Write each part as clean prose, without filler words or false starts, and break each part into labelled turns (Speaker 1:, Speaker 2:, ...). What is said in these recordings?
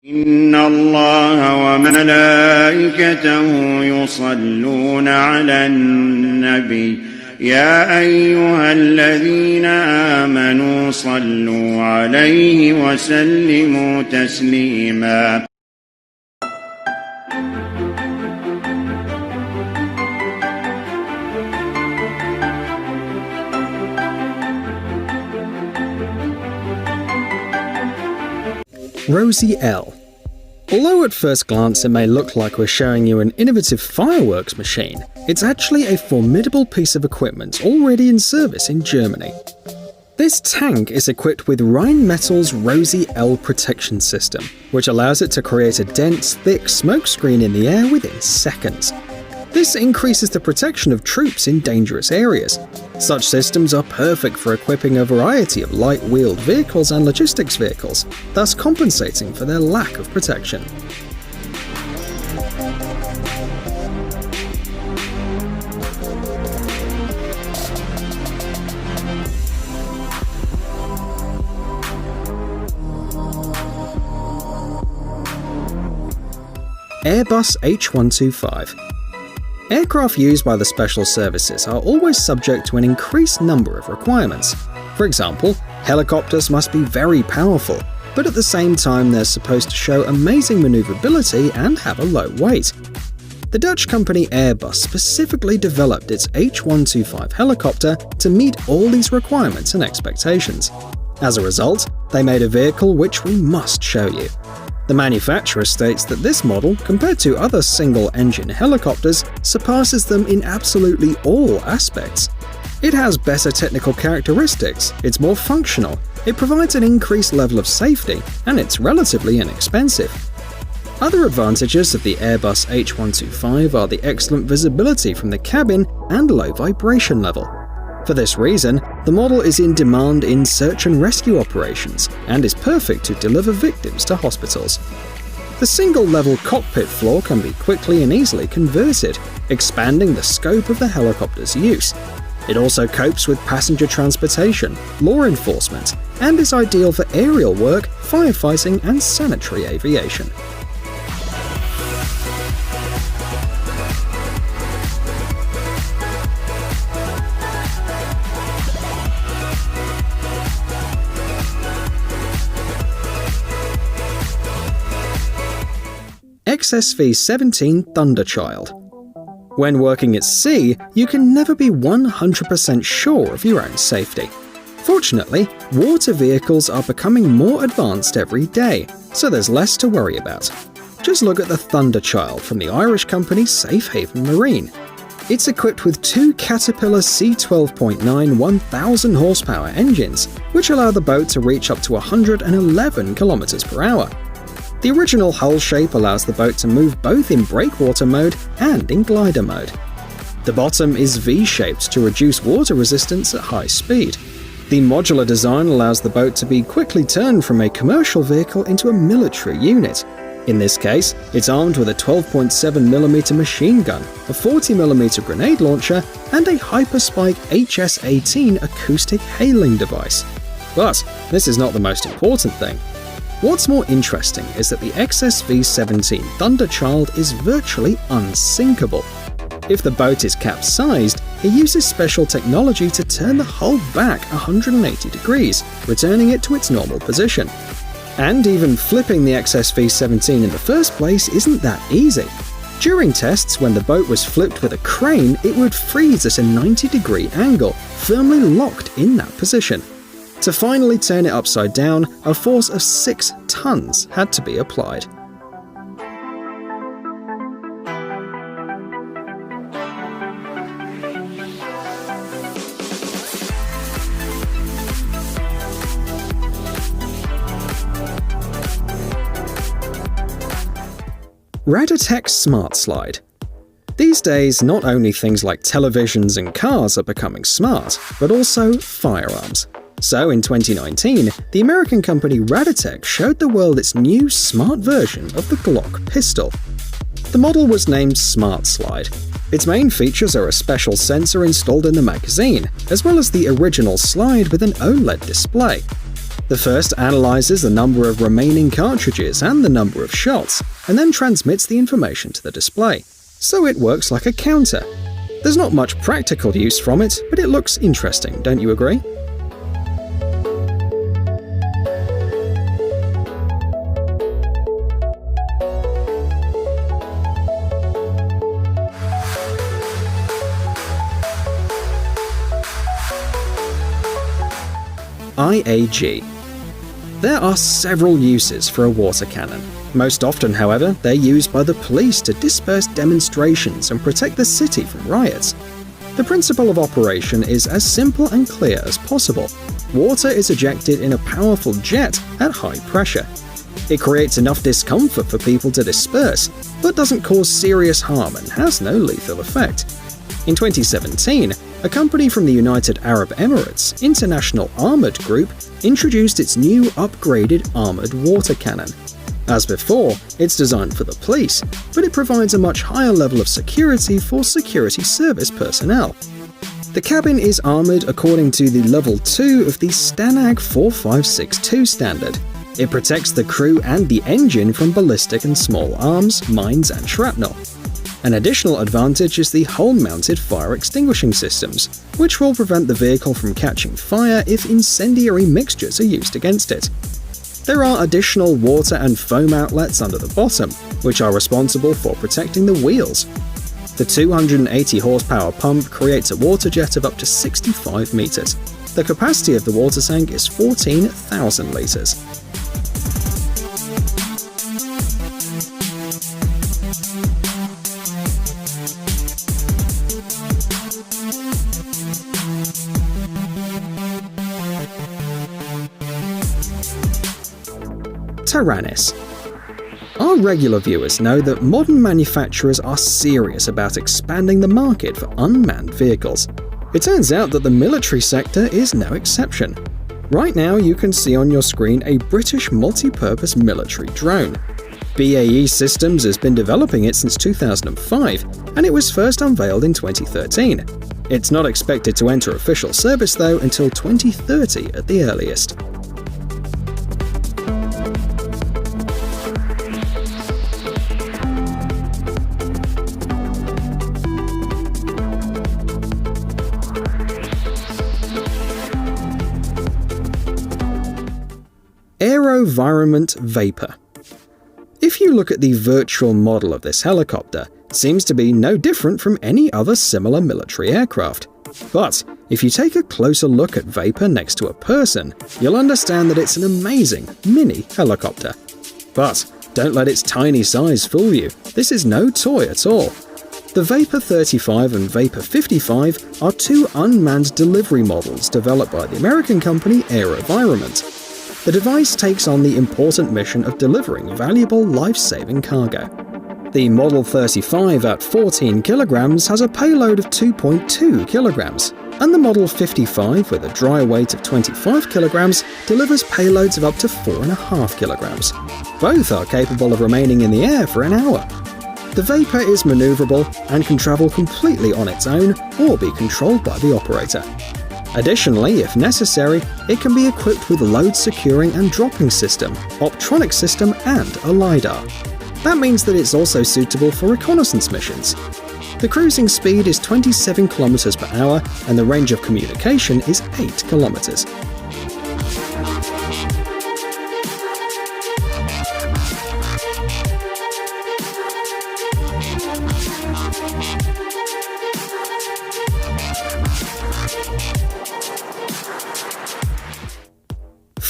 Speaker 1: إن الله وملائكته يصلون على النبي يا أيها الذين آمنوا صلوا عليه وسلموا تسليما.
Speaker 2: Rosie L. Although at first glance it may look like we're showing you an innovative fireworks machine, it's actually a formidable piece of equipment already in service in Germany. This tank is equipped with Rheinmetall's Rosie L protection system, which allows it to create a dense, thick smoke screen in the air within seconds. This increases the protection of troops in dangerous areas. Such systems are perfect for equipping a variety of light-wheeled vehicles and logistics vehicles, thus compensating for their lack of protection. Airbus H125. Aircraft used by the Special Services are always subject to an increased number of requirements. For example, helicopters must be very powerful, but at the same time they're supposed to show amazing maneuverability and have a low weight. The Dutch company Airbus specifically developed its H125 helicopter to meet all these requirements and expectations. As a result, they made a vehicle which we must show you. The manufacturer states that this model, compared to other single-engine helicopters, surpasses them in absolutely all aspects. It has better technical characteristics, it's more functional, it provides an increased level of safety, and it's relatively inexpensive. Other advantages of the Airbus H125 are the excellent visibility from the cabin and low vibration level. For this reason, the model is in demand in search and rescue operations and is perfect to deliver victims to hospitals. The single-level cockpit floor can be quickly and easily converted, expanding the scope of the helicopter's use. It also copes with passenger transportation, law enforcement, and is ideal for aerial work, firefighting, and sanitary aviation. XSV-17 Thunderchild. When working at sea, you can never be 100% sure of your own safety. Fortunately, water vehicles are becoming more advanced every day, so there's less to worry about. Just look at the Thunderchild from the Irish company Safe Haven Marine. It's equipped with two Caterpillar C12.9 1000 horsepower engines, which allow the boat to reach up to 111 km per hour. The original hull shape allows the boat to move both in breakwater mode and in glider mode. The bottom is V-shaped to reduce water resistance at high speed. The modular design allows the boat to be quickly turned from a commercial vehicle into a military unit. In this case, it's armed with a 12.7mm machine gun, a 40mm grenade launcher, and a Hyperspike HS-18 acoustic hailing device. But this is not the most important thing. What's more interesting is that the XSV-17 Thunderchild is virtually unsinkable. If the boat is capsized, it uses special technology to turn the hull back 180 degrees, returning it to its normal position. And even flipping the XSV-17 in the first place isn't that easy. During tests, when the boat was flipped with a crane, it would freeze at a 90-degree angle, firmly locked in that position. To finally turn it upside down, a force of 6 tons had to be applied. Raditech Smart Slide. These days, not only things like televisions and cars are becoming smart, but also firearms. So in 2019, the American company Raditech showed the world its new smart version of the Glock pistol. The model was named Smart Slide. Its main features are a special sensor installed in the magazine, as well as the original slide with an OLED display. The first analyzes the number of remaining cartridges and the number of shots, and then transmits the information to the display. So it works like a counter. There's not much practical use from it, but it looks interesting, don't you agree? IAG. There are several uses for a water cannon. Most often, however, they're used by the police to disperse demonstrations and protect the city from riots. The principle of operation is as simple and clear as possible. Water is ejected in a powerful jet at high pressure. It creates enough discomfort for people to disperse, but doesn't cause serious harm and has no lethal effect. In 2017, a company from the United Arab Emirates, International Armoured Group, introduced its new upgraded armoured water cannon. As before, it's designed for the police, but it provides a much higher level of security for security service personnel. The cabin is armoured according to the Level 2 of the STANAG 4562 standard. It protects the crew and the engine from ballistic and small arms, mines and shrapnel. An additional advantage is the hole-mounted fire extinguishing systems, which will prevent the vehicle from catching fire if incendiary mixtures are used against it. There are additional water and foam outlets under the bottom, which are responsible for protecting the wheels. The 280 horsepower pump creates a water jet of up to 65 meters. The capacity of the water tank is 14,000 liters. Taranis. Our regular viewers know that modern manufacturers are serious about expanding the market for unmanned vehicles. It turns out that the military sector is no exception. Right now you can see on your screen a British multi-purpose military drone. BAE Systems has been developing it since 2005, and it was first unveiled in 2013. It's not expected to enter official service though until 2030 at the earliest. AeroVironment Vapor. If you look at the virtual model of this helicopter, it seems to be no different from any other similar military aircraft. But if you take a closer look at Vapor next to a person, you'll understand that it's an amazing mini helicopter. But don't let its tiny size fool you, this is no toy at all. The Vapor 35 and Vapor 55 are two unmanned delivery models developed by the American company AeroVironment. The device takes on the important mission of delivering valuable life-saving cargo. The Model 35 at 14 kilograms has a payload of 2.2 kilograms, and the Model 55 with a dry weight of 25 kilograms delivers payloads of up to 4.5 kilograms. Both are capable of remaining in the air for an hour. The Vapor is maneuverable and can travel completely on its own or be controlled by the operator. Additionally, if necessary, it can be equipped with a load securing and dropping system, optronic system and a LiDAR. That means that it's also suitable for reconnaissance missions. The cruising speed is 27 km per hour and the range of communication is 8 kilometers.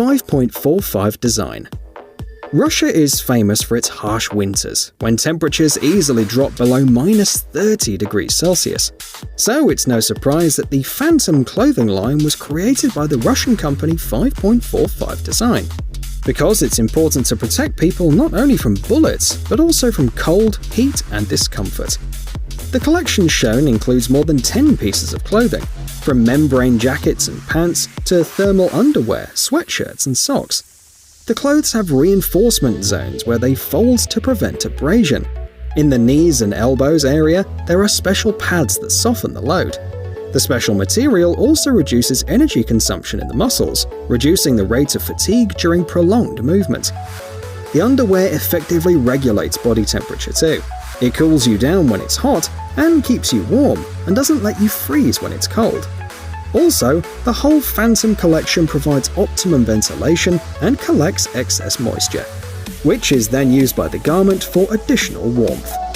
Speaker 2: .45 design. Russia is famous for its harsh winters, when temperatures easily drop below -30 degrees Celsius. So it's no surprise that the Phantom clothing line was created by the Russian company 5.45 Design. Because it's important to protect people not only from bullets, but also from cold, heat and discomfort. The collection shown includes more than 10 pieces of clothing, from membrane jackets and pants to thermal underwear, sweatshirts and socks. The clothes have reinforcement zones where they fold to prevent abrasion. In the knees and elbows area, there are special pads that soften the load. The special material also reduces energy consumption in the muscles, reducing the rate of fatigue during prolonged movement. The underwear effectively regulates body temperature too. It cools you down when it's hot and keeps you warm, and doesn't let you freeze when it's cold. Also, the whole Phantom collection provides optimum ventilation and collects excess moisture, which is then used by the garment for additional warmth.